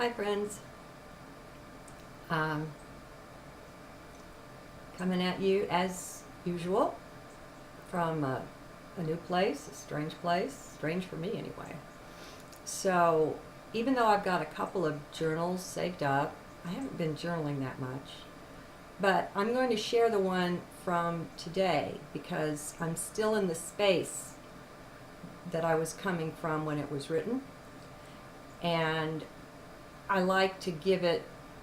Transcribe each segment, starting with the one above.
Hi friends, coming at you as usual from a new place, a strange for me anyway. So even though I've got a couple of journals saved up, I haven't been journaling that much. But I'm going to share the one from today because I'm still in the space that I was coming from when it was written. And I like to give it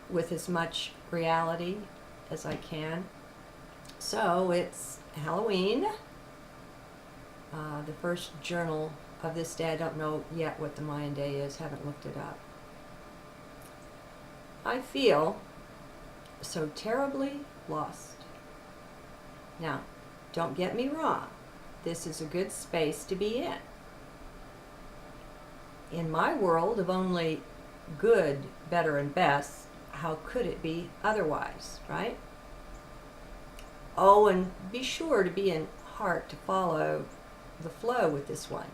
with as much reality as I can. So it's Halloween, the first journal of this day. I don't know yet what the Mayan day is, haven't looked it up. I feel so terribly lost. Now, don't get me wrong, this is a good space to be in. In my world of only good, better, and best, how could it be otherwise, right? Oh, and be sure to be in heart to follow the flow with this one.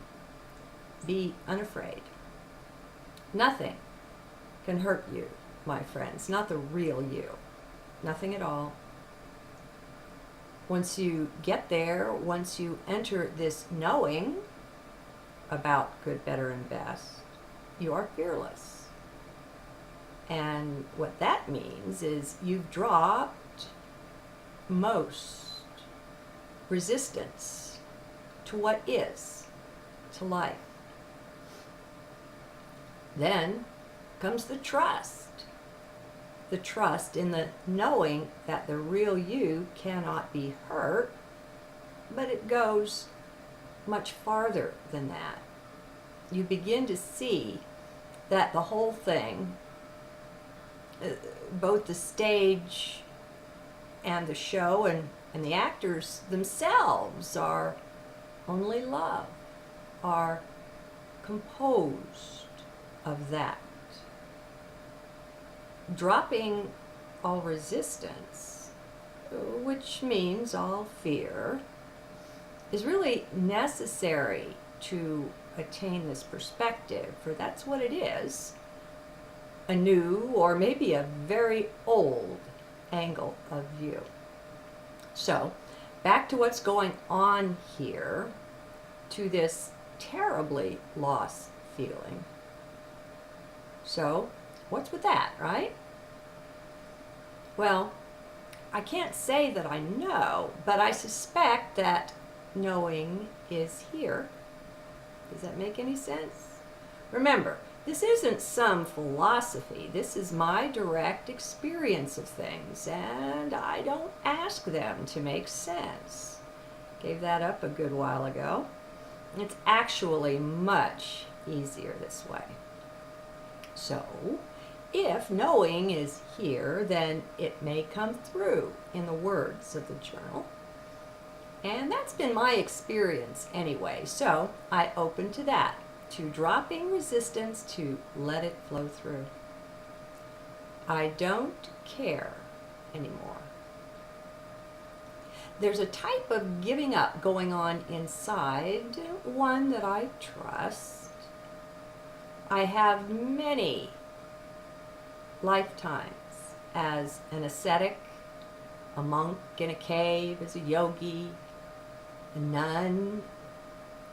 Be unafraid. Nothing can hurt you, my friends, not the real you. Nothing at all. Once you get there, once you enter this knowing about good, better, and best, you are fearless. And what that means is you've dropped most resistance to what is, to life. Then comes the trust in the knowing that the real you cannot be hurt, but it goes much farther than that. You begin to see that the whole thing, both the stage and the show and the actors themselves, are only love, are composed of that. Dropping all resistance, which means all fear, is really necessary to attain this perspective, for that's what it is, a new or maybe a very old angle of view. So, back to what's going on here, to this terribly lost feeling. So, what's with that, right? Well, I can't say that I know, but I suspect that knowing is here. Does that make any sense? Remember, this isn't some philosophy. This is my direct experience of things, and I don't ask them to make sense. Gave that up a good while ago. It's actually much easier this way. So, if knowing is here, then it may come through in the words of the journal. And that's been my experience anyway, so I open to that, to dropping resistance, to let it flow through. I don't care anymore. There's a type of giving up going on inside, one that I trust. I have many lifetimes as an ascetic, a monk in a cave, as a yogi, a nun,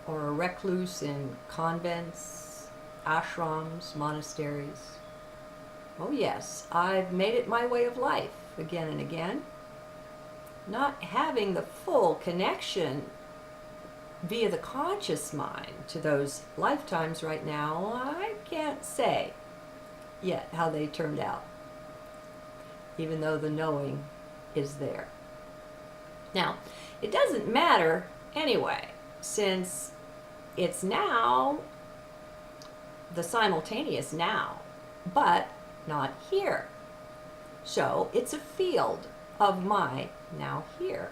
or a recluse in convents, ashrams, monasteries. Oh yes, I've made it my way of life again and again. Not having the full connection via the conscious mind to those lifetimes right now, I can't say yet how they turned out, even though the knowing is there. Now, it doesn't matter anyway, since it's now the simultaneous now, but not here. So it's a field of my now here.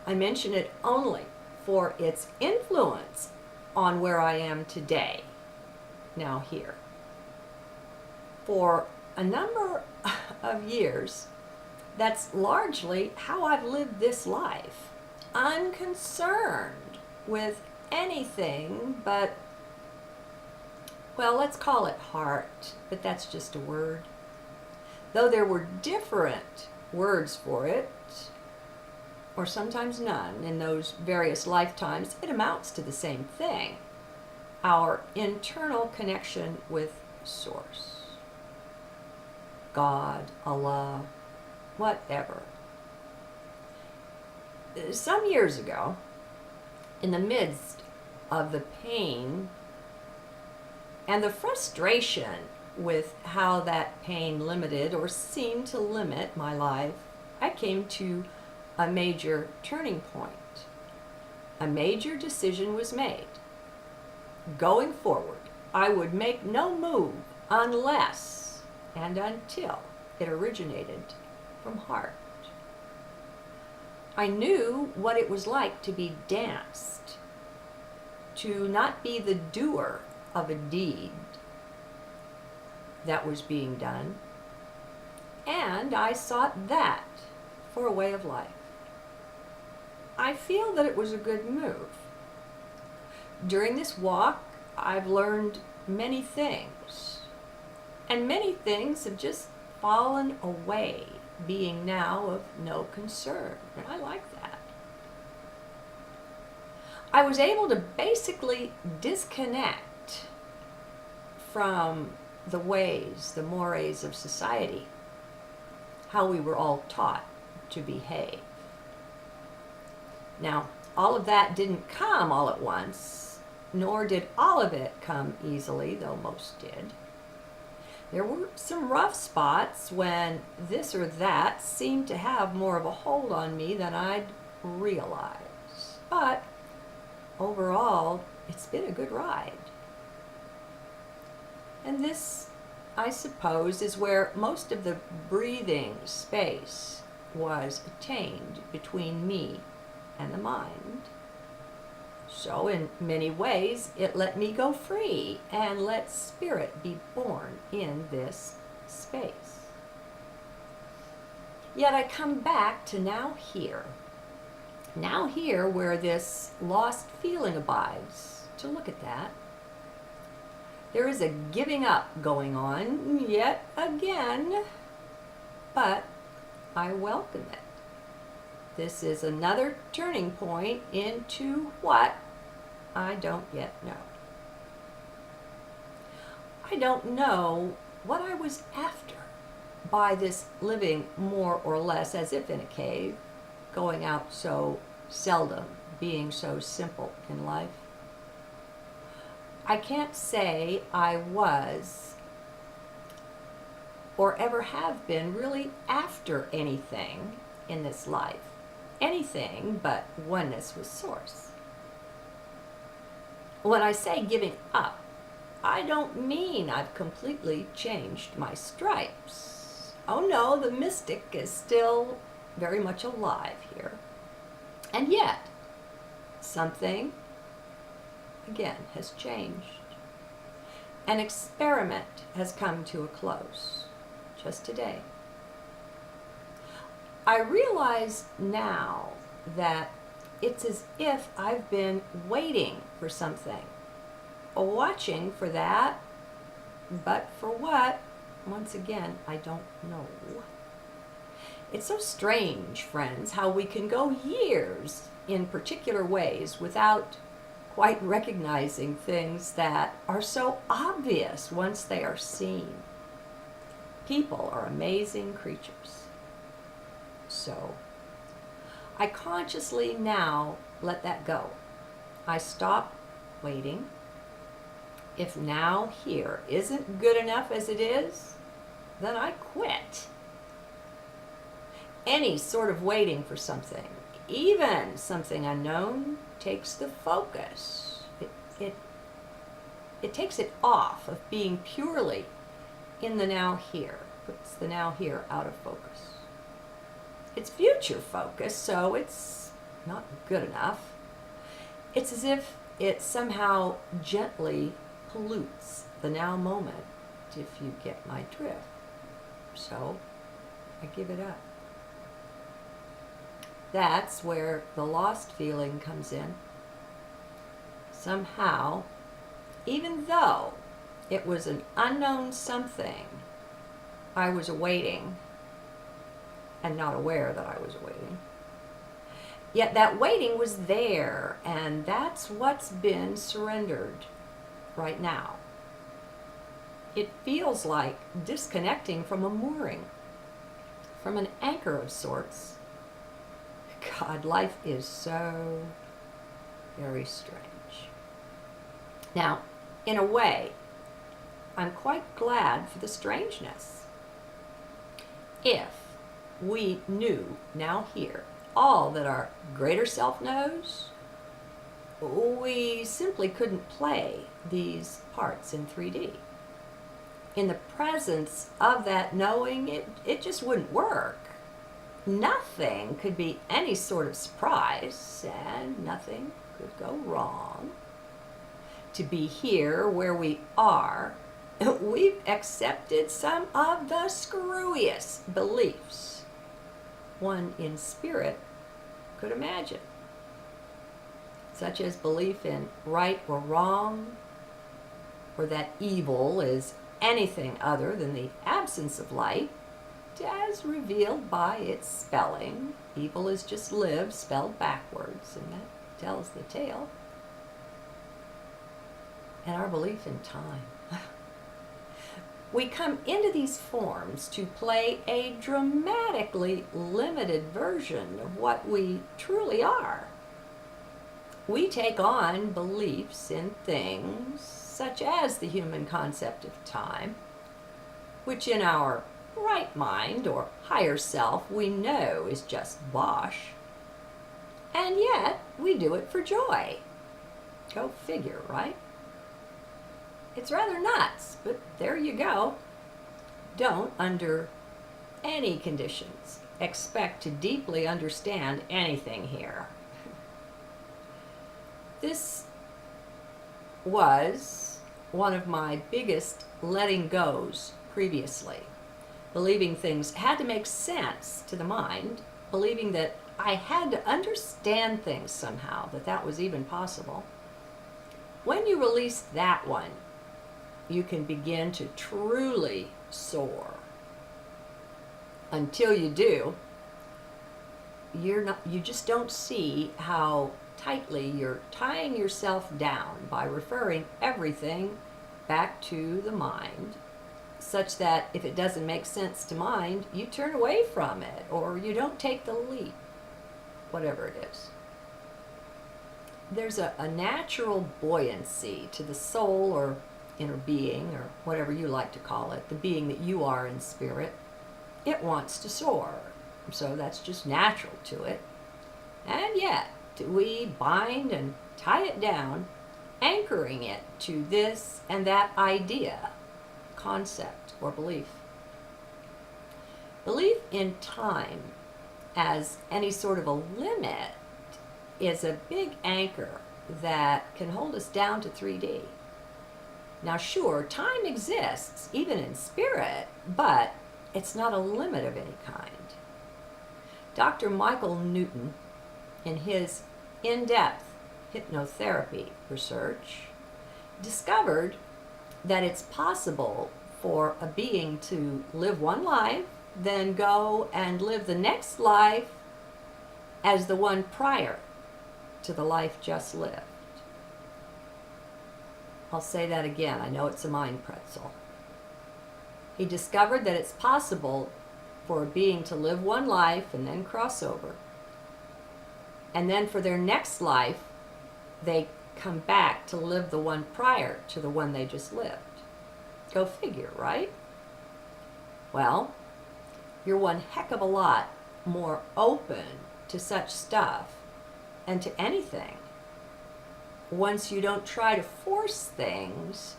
I mention it only for its influence on where I am today, now here. For a number of years, that's largely how I've lived this life, unconcerned with anything but Well, let's call it heart, but that's just a word. Though there were different words for it, or sometimes none, in those various lifetimes, it amounts to the same thing: our internal connection with Source, God, Allah, whatever. Some years ago, in the midst of the pain and the frustration with how that pain limited or seemed to limit my life, I came to a major turning point. A major decision was made. Going forward, I would make no move unless and until it originated from heart. I knew what it was like to be danced, to not be the doer of a deed that was being done, and I sought that for a way of life. I feel that it was a good move. During this walk, I've learned many things, and many things have just fallen away, being now of no concern, and I like that. I was able to basically disconnect from the ways, the mores of society, how we were all taught to behave. Now, all of that didn't come all at once, nor did all of it come easily, though most did. There were some rough spots when this or that seemed to have more of a hold on me than I'd realize. But overall, it's been a good ride. And this, I suppose, is where most of the breathing space was attained between me and the mind. So in many ways, it let me go free and let spirit be born in this space. Yet I come back to now here where this lost feeling abides, to look at that. There is a giving up going on yet again, but I welcome it. This is another turning point into what I don't yet know. I don't know what I was after by this living more or less as if in a cave, going out so seldom, being so simple in life. I can't say I was or ever have been really after anything in this life. Anything but oneness with Source. When I say giving up, I don't mean I've completely changed my stripes. Oh no, the mystic is still very much alive here. And yet, something, again, has changed. An experiment has come to a close, just today. I realize now that it's as if I've been waiting for something, watching for that, but for what, once again, I don't know. It's so strange, friends, how we can go years in particular ways without quite recognizing things that are so obvious once they are seen. People are amazing creatures. So, I consciously now let that go. I stop waiting. If now here isn't good enough as it is, then I quit. Any sort of waiting for something, even something unknown, takes the focus. It takes it off of being purely in the now here, puts the now here out of focus. It's future focus, so it's not good enough. It's as if it somehow gently pollutes the now moment, if you get my drift. So I give it up. That's where the lost feeling comes in. Somehow, even though It was an unknown something I was awaiting and not aware that I was awaiting. Yet that waiting was there, and that's what's been surrendered right now. It feels like disconnecting from a mooring, from an anchor of sorts. God, life is so very strange. Now, in a way, I'm quite glad for the strangeness. If we knew now here all that our greater self knows, we simply couldn't play these parts in 3D. In the presence of that knowing, it just wouldn't work. Nothing could be any sort of surprise, and nothing could go wrong. To be here where we are, we've accepted some of the screwiest beliefs one in spirit could imagine, such as belief in right or wrong, or that evil is anything other than the absence of light, as revealed by its spelling. Evil is just live spelled backwards, and that tells the tale. And our belief in time. We come into these forms to play a dramatically limited version of what we truly are. We take on beliefs in things such as the human concept of time, which in our right mind or higher self we know is just bosh, and yet we do it for joy. Go figure, right? It's rather nuts, but there you go. Don't, under any conditions, expect to deeply understand anything here. This was one of my biggest letting goes previously. Believing things had to make sense to the mind, believing that I had to understand things somehow, that was even possible. When you release that one, you can begin to truly soar. Until you do, you just don't see how tightly you're tying yourself down by referring everything back to the mind, such that if it doesn't make sense to mind, you turn away from it, or you don't take the leap, whatever it is. There's a natural buoyancy to the soul or inner being, or whatever you like to call it, the being that you are in spirit. It wants to soar, so that's just natural to it. And yet, we bind and tie it down, anchoring it to this and that idea, concept, or belief. Belief in time as any sort of a limit is a big anchor that can hold us down to 3D. Now sure, time exists, even in spirit, but it's not a limit of any kind. Dr. Michael Newton, in his in-depth hypnotherapy research, discovered that it's possible for a being to live one life, then go and live the next life as the one prior to the life just lived. I'll say that again. I know it's a mind pretzel. He discovered that it's possible for a being to live one life and then cross over. And then for their next life, they come back to live the one prior to the one they just lived. Go figure, right? Well, you're one heck of a lot more open to such stuff and to anything once you don't try to force things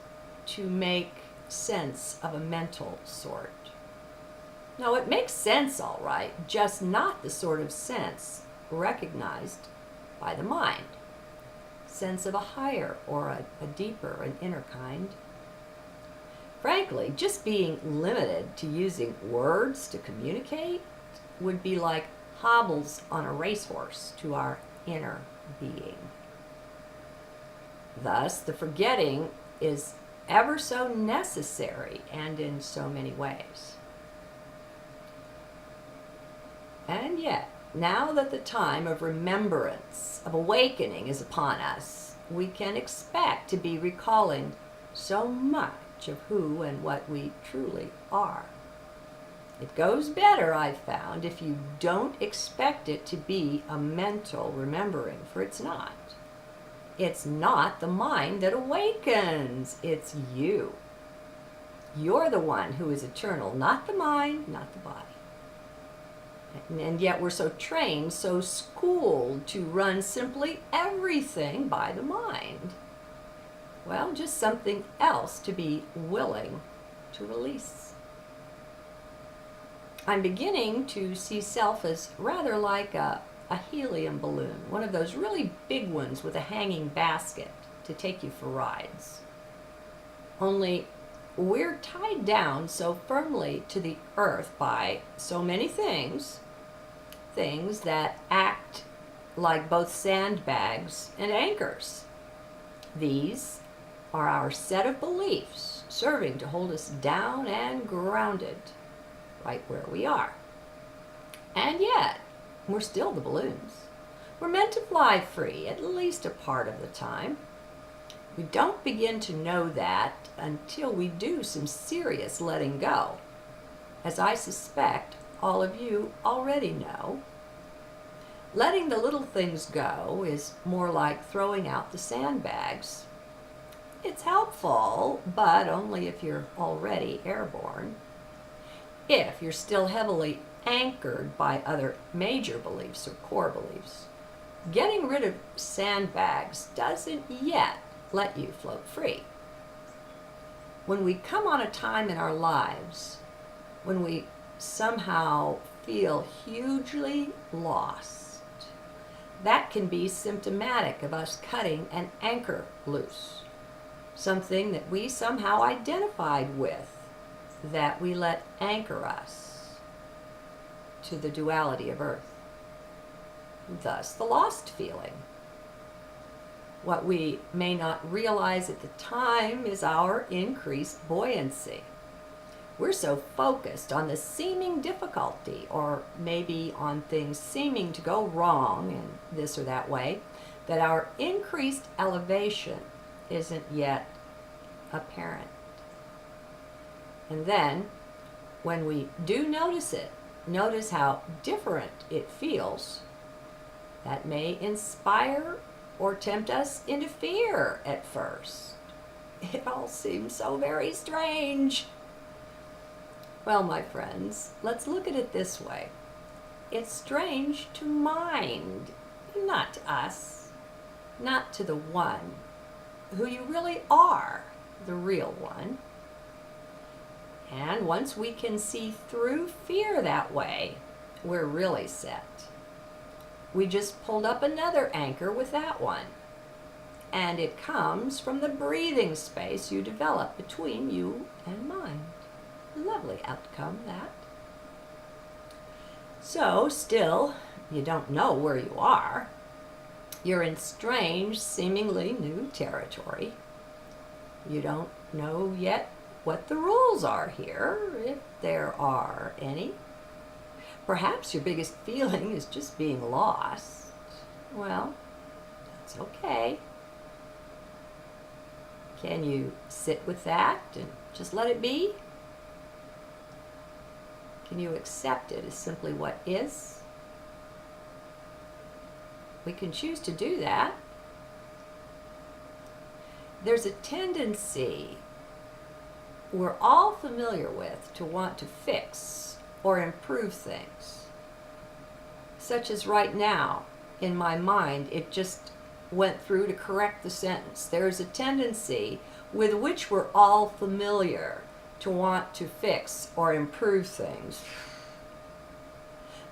to make sense of a mental sort. Now, it makes sense, all right, just not the sort of sense recognized by the mind. Sense of a higher or a deeper, an inner kind. Frankly, just being limited to using words to communicate would be like hobbles on a racehorse to our inner being. Thus, the forgetting is ever so necessary and in so many ways. And yet, now that the time of remembrance, of awakening is upon us, we can expect to be recalling so much of who and what we truly are. It goes better, I've found, if you don't expect it to be a mental remembering, for it's not. It's not the mind that awakens, it's you. You're the one who is eternal, not the mind, not the body. And yet we're so trained, so schooled to run simply everything by the mind. Well, just something else to be willing to release. I'm beginning to see self as rather like a helium balloon, one of those really big ones with a hanging basket to take you for rides. Only we're tied down so firmly to the earth by so many things that act like both sandbags and anchors. These are our set of beliefs serving to hold us down and grounded right where we are. And yet, we're still the balloons. We're meant to fly free at least a part of the time. We don't begin to know that until we do some serious letting go, as I suspect all of you already know. Letting the little things go is more like throwing out the sandbags. It's helpful, but only if you're already airborne. If you're still heavily anchored by other major beliefs or core beliefs, getting rid of sandbags doesn't yet let you float free. When we come on a time in our lives when we somehow feel hugely lost, that can be symptomatic of us cutting an anchor loose, something that we somehow identified with, that we let anchor us to the duality of earth. Thus, the lost feeling. What we may not realize at the time is our increased buoyancy. We're so focused on the seeming difficulty, or maybe on things seeming to go wrong in this or that way, that our increased elevation isn't yet apparent. And then, when we do notice it, notice how different it feels, that may inspire or tempt us into fear at first. It all seems so very strange. Well, my friends, let's look at it this way. It's strange to mind, not to us, not to the one who you really are, the real one. And once we can see through fear that way, we're really set. We just pulled up another anchor with that one. And it comes from the breathing space you develop between you and mind. Lovely outcome, that. So, still, you don't know where you are. You're in strange, seemingly new territory. You don't know yet what the rules are here, if there are any. Perhaps your biggest feeling is just being lost. Well, that's okay. Can you sit with that and just let it be? Can you accept it as simply what is? We can choose to do that. There's a tendency we're all familiar with to want to fix or improve things. Such as right now, in my mind, it just went through to correct the sentence. There's a tendency with which we're all familiar to want to fix or improve things.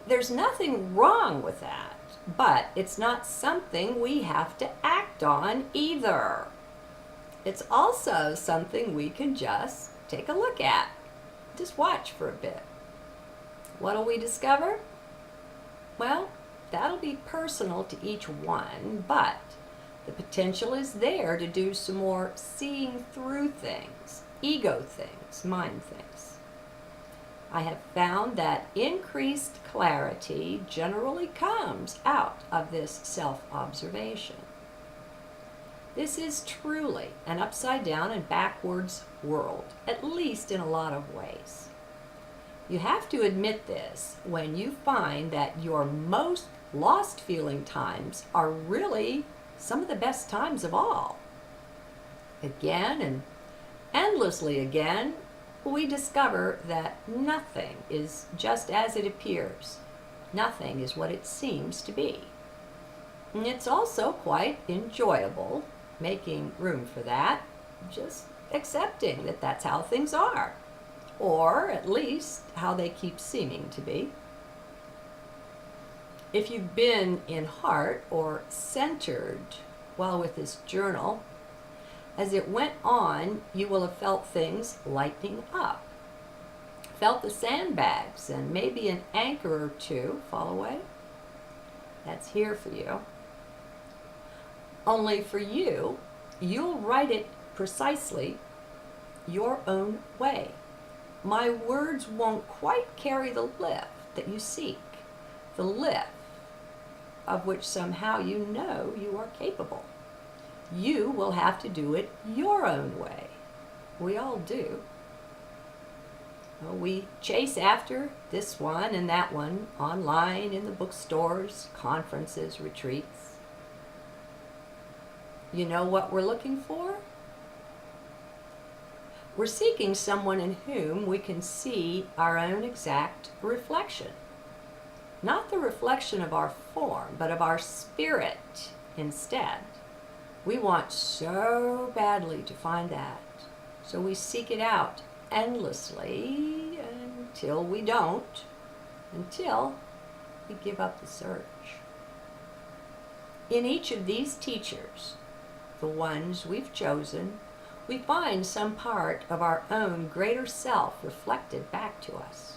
There's nothing wrong with that, but it's not something we have to act on either. It's also something we can just take a look at. Just watch for a bit. What'll we discover? Well, that'll be personal to each one, but The potential is there to do some more seeing through things, ego things, mind things. I have found that increased clarity generally comes out of this self-observation. This is truly an upside down and backwards world, at least in a lot of ways. You have to admit this when you find that your most lost feeling times are really some of the best times of all. Again and endlessly again, we discover that nothing is just as it appears. Nothing is what it seems to be. And it's also quite enjoyable, making room for that, just accepting that that's how things are, or at least how they keep seeming to be. If you've been in heart or centered while with this journal, as it went on, you will have felt things lightening up. Felt the sandbags and maybe an anchor or two fall away. That's here for you. Only for you, you'll write it precisely your own way. My words won't quite carry the lift that you seek, the lift of which somehow you know you are capable. You will have to do it your own way. We all do. Well, we chase after this one and that one online, in the bookstores, conferences, retreats. You know what we're looking for? We're seeking someone in whom we can see our own exact reflection. Not the reflection of our form, but of our spirit instead. We want so badly to find that. So we seek it out endlessly until we don't, until we give up the search. In each of these teachers, the ones we've chosen, we find some part of our own greater self reflected back to us.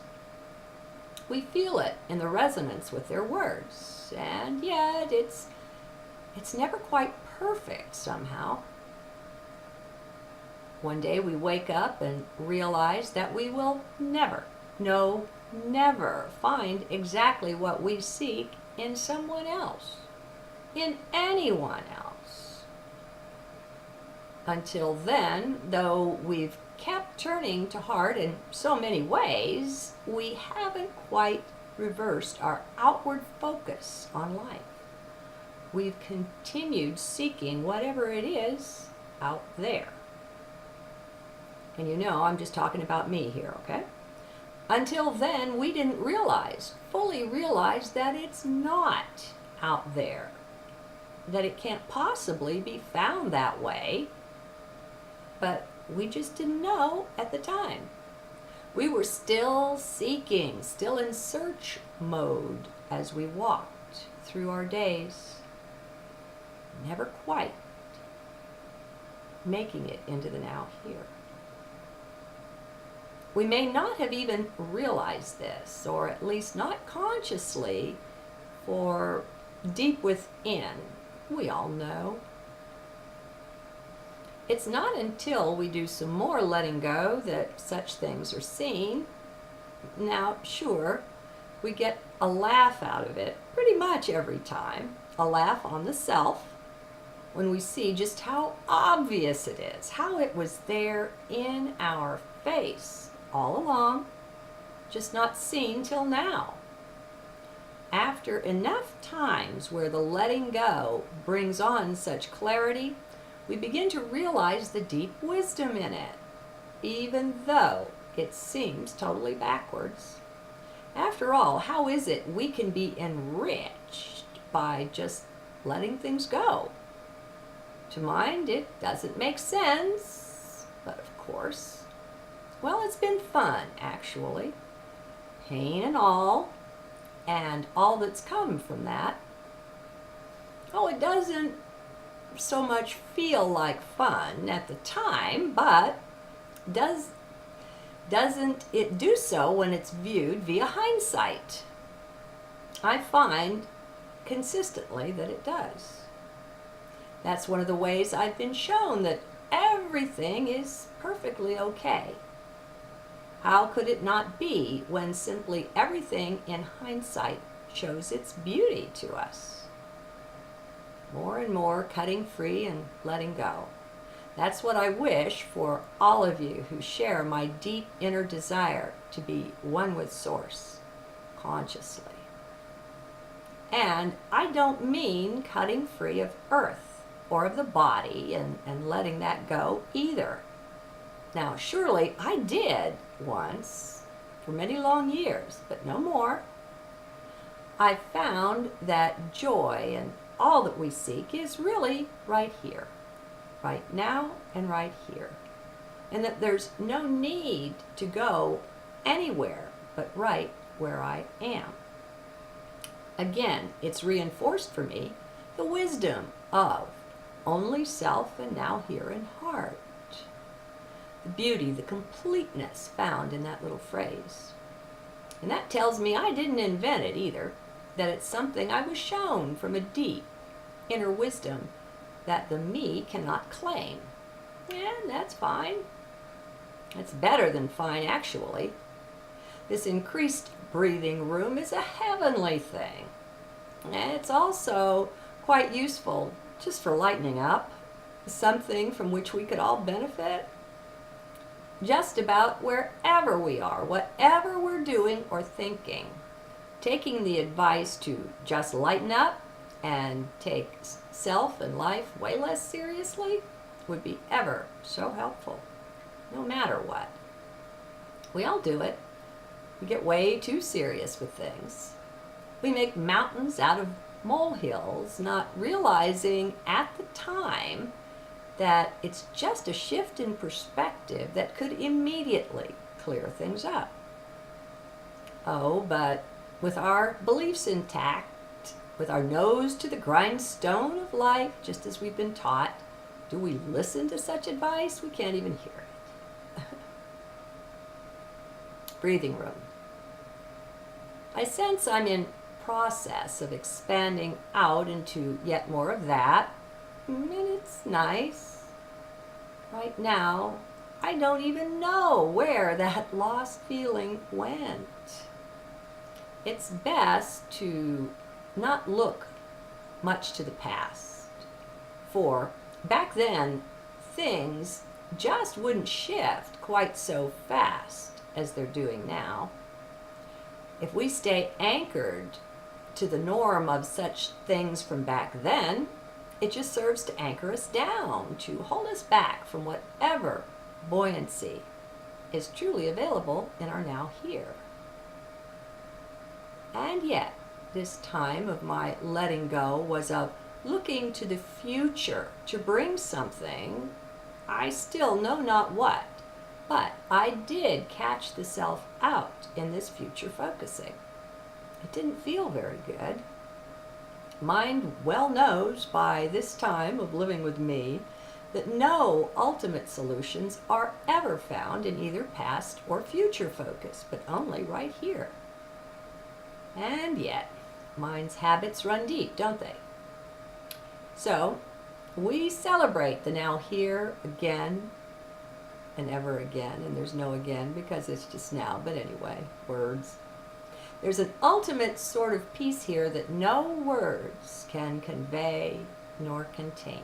We feel it in the resonance with their words, and yet it's never quite perfect somehow. One day we wake up and realize that we will never find exactly what we seek in someone else, in anyone else. Until then, though we've kept turning to heart in so many ways, we haven't quite reversed our outward focus on life. We've continued seeking whatever it is out there. And you know, I'm just talking about me here, okay? Until then, we didn't fully realize that it's not out there, that it can't possibly be found that way, but we just didn't know at the time. We were still seeking, still in search mode as we walked through our days, never quite making it into the now here. We may not have even realized this, or at least not consciously, for deep within, we all know. It's not until we do some more letting go that such things are seen. Now, sure, we get a laugh out of it pretty much every time, a laugh on the self, when we see just how obvious it is, how it was there in our face all along, just not seen till now. After enough times where the letting go brings on such clarity, we begin to realize the deep wisdom in it, even though it seems totally backwards. After all, how is it we can be enriched by just letting things go? To mind, it doesn't make sense, but of course, well, it's been fun, actually. Pain and all that's come from that. Oh, it doesn't so much feel like fun at the time, but doesn't it do so when it's viewed via hindsight? I find consistently that it does. That's one of the ways I've been shown that everything is perfectly okay. How could it not be when simply everything in hindsight shows its beauty to us? More and more cutting free and letting go. That's what I wish for all of you who share my deep inner desire to be one with Source, consciously. And I don't mean cutting free of Earth or of the body and letting that go either. Now, surely I did once, for many long years, but no more. I found that joy and all that we seek is really right here, right now and right here. And that there's no need to go anywhere but right where I am. Again, it's reinforced for me the wisdom of only self and now here in heart. The beauty, the completeness found in that little phrase. And that tells me I didn't invent it either, that it's something I was shown from a deep inner wisdom that the me cannot claim. And that's fine. It's better than fine, actually. This increased breathing room is a heavenly thing. And it's also quite useful just for lightening up, something from which we could all benefit. Just about wherever we are, whatever we're doing or thinking, taking the advice to just lighten up and take self and life way less seriously would be ever so helpful, no matter what. We all do it. We get way too serious with things. We make mountains out of molehills, not realizing at the time that it's just a shift in perspective that could immediately clear things up. Oh, but with our beliefs intact, with our nose to the grindstone of life, just as we've been taught, do we listen to such advice? We can't even hear it. Breathing room. I sense I'm in process of expanding out into yet more of that. And it's nice. Right now, I don't even know where that lost feeling went. It's best to not look much to the past. For back then, things just wouldn't shift quite so fast as they're doing now. If we stay anchored to the norm of such things from back then, it just serves to anchor us down, to hold us back from whatever buoyancy is truly available in our now here. And yet, this time of my letting go was of looking to the future to bring something, I still know not what, but I did catch the self out in this future focusing. It didn't feel very good. Mind well knows by this time of living with me that no ultimate solutions are ever found in either past or future focus, but only right here. And yet, mind's habits run deep, don't they? So, we celebrate the now here again and ever again, and there's no again because it's just now, but anyway, words. There's an ultimate sort of peace here that no words can convey nor contain.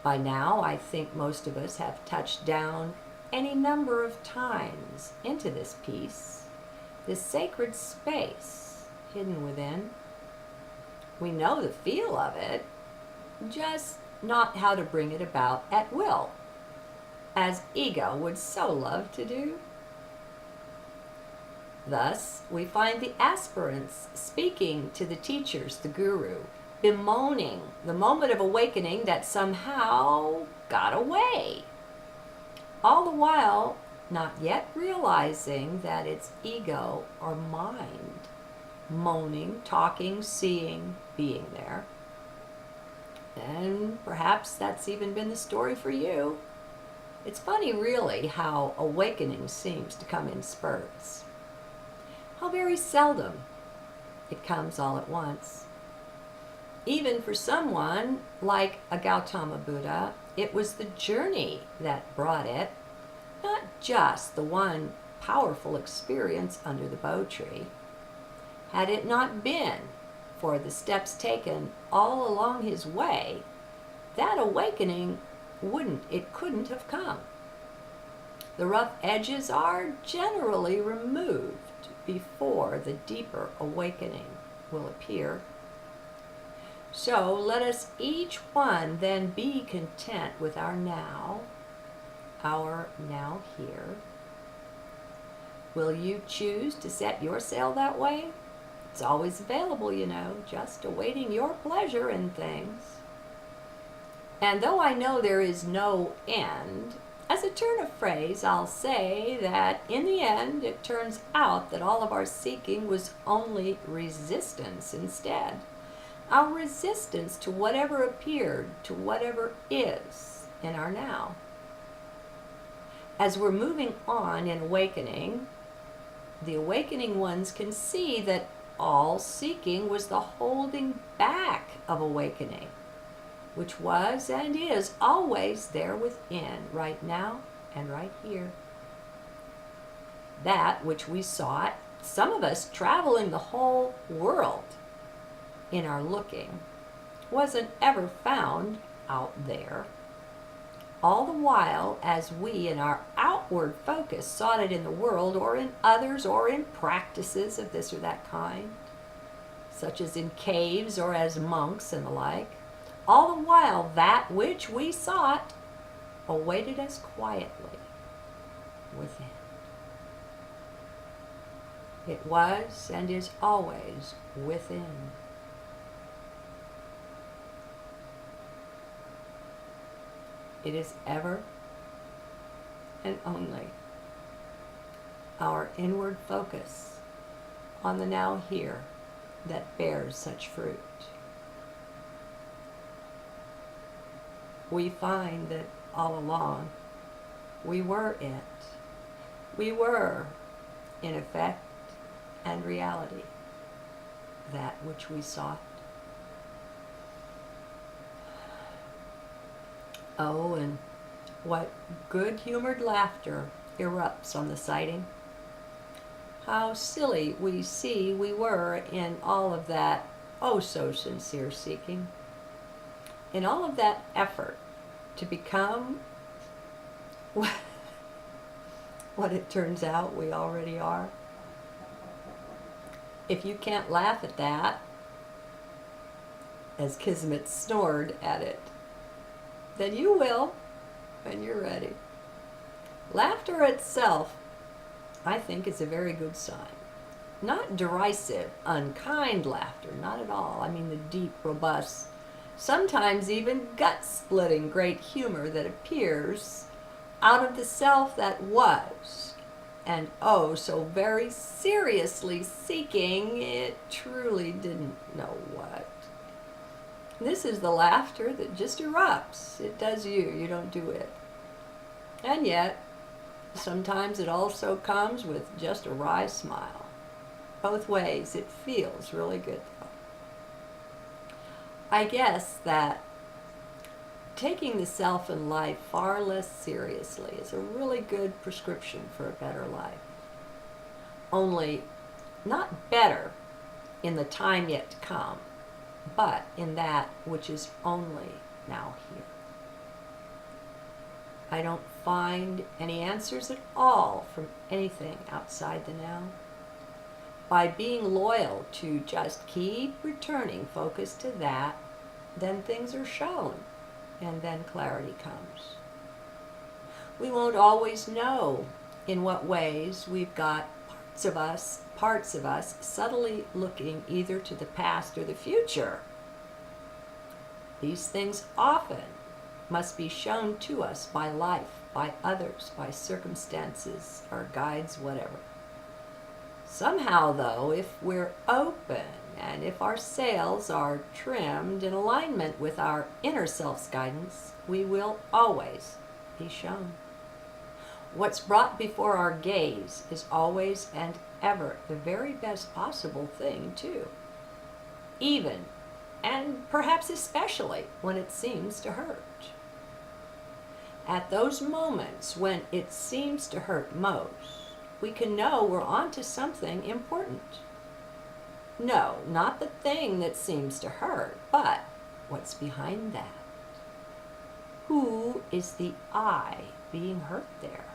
By now, I think most of us have touched down any number of times into this peace, this sacred space hidden within. We know the feel of it, just not how to bring it about at will, as ego would so love to do. Thus, we find the aspirants speaking to the teachers, the guru, bemoaning the moment of awakening that somehow got away. All the while, not yet realizing that it's ego or mind, moaning, talking, seeing, being there. And perhaps that's even been the story for you. It's funny, really, how awakening seems to come in spurts. How very seldom it comes all at once. Even for someone like a Gautama Buddha, it was the journey that brought it, not just the one powerful experience under the bo tree. Had it not been for the steps taken all along his way, that awakening couldn't have come. The rough edges are generally removed before the deeper awakening will appear. So let us each one then be content with our now here. Will you choose to set your sail that way? It's always available, just awaiting your pleasure in things. And though I know there is no end, as a turn of phrase, I'll say that in the end, it turns out that all of our seeking was only resistance instead. Our resistance to whatever appeared, to whatever is in our now. As we're moving on in awakening, the awakening ones can see that all seeking was the holding back of awakening, which was and is always there within, right now and right here. That which we sought, some of us traveling the whole world in our looking, wasn't ever found out there. All the while, as we in our outward focus sought it in the world or in others or in practices of this or that kind, such as in caves or as monks and the like, all the while that which we sought awaited us quietly within. It was and is always within. It is ever and only our inward focus on the now here that bears such fruit. We find that all along we were it. We were, in effect and reality, that which we sought. Oh, and what good-humored laughter erupts on the sighting. How silly we see we were in all of that oh-so-sincere seeking, in all of that effort to become what it turns out we already are. If you can't laugh at that, as Kismet snored at it, then you will when you're ready. Laughter itself, I think, is a very good sign. Not derisive, unkind laughter, not at all. I mean the deep, robust, sometimes even gut-splitting great humor that appears out of the self that was, and oh, so very seriously seeking it truly didn't know what. This is the laughter that just erupts. It does you, you don't do it. And yet, sometimes it also comes with just a wry smile. Both ways, it feels really good though. I guess that taking the self and life far less seriously is a really good prescription for a better life. Only not better in the time yet to come, but in that which is only now here. I don't find any answers at all from anything outside the now. By being loyal to just keep returning focus to that, then things are shown, and then clarity comes. We won't always know in what ways we've got parts of us subtly looking either to the past or the future. These things often must be shown to us by life, by others, by circumstances, our guides, whatever. Somehow, though, if we're open and if our sails are trimmed in alignment with our inner self's guidance, we will always be shown. What's brought before our gaze is always and ever the very best possible thing, too. Even and perhaps especially when it seems to hurt. At those moments when it seems to hurt most, we can know we're onto something important. No, not the thing that seems to hurt, but what's behind that. Who is the I being hurt there?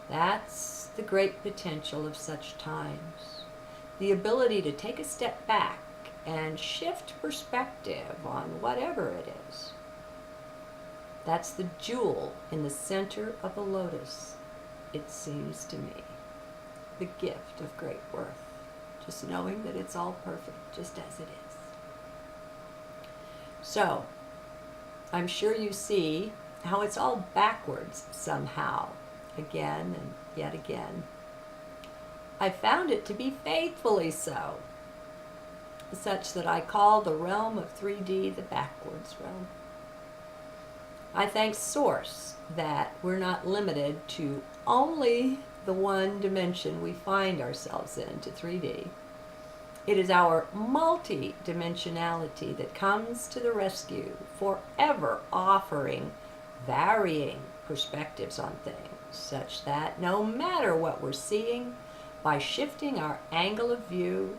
That's the great potential of such times. The ability to take a step back and shift perspective on whatever it is. That's the jewel in the center of the lotus, it seems to me. The gift of great worth. Just knowing that it's all perfect, just as it is. So, I'm sure you see how it's all backwards somehow, again and yet again. I found it to be faithfully so, such that I call the realm of 3D the backwards realm. I thank Source that we're not limited to only the one dimension we find ourselves in, to 3D. It is our multi-dimensionality that comes to the rescue, forever offering varying perspectives on things, such that no matter what we're seeing, by shifting our angle of view,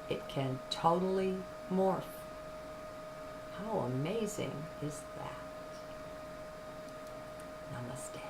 it can totally morph. How amazing is that? Namaste.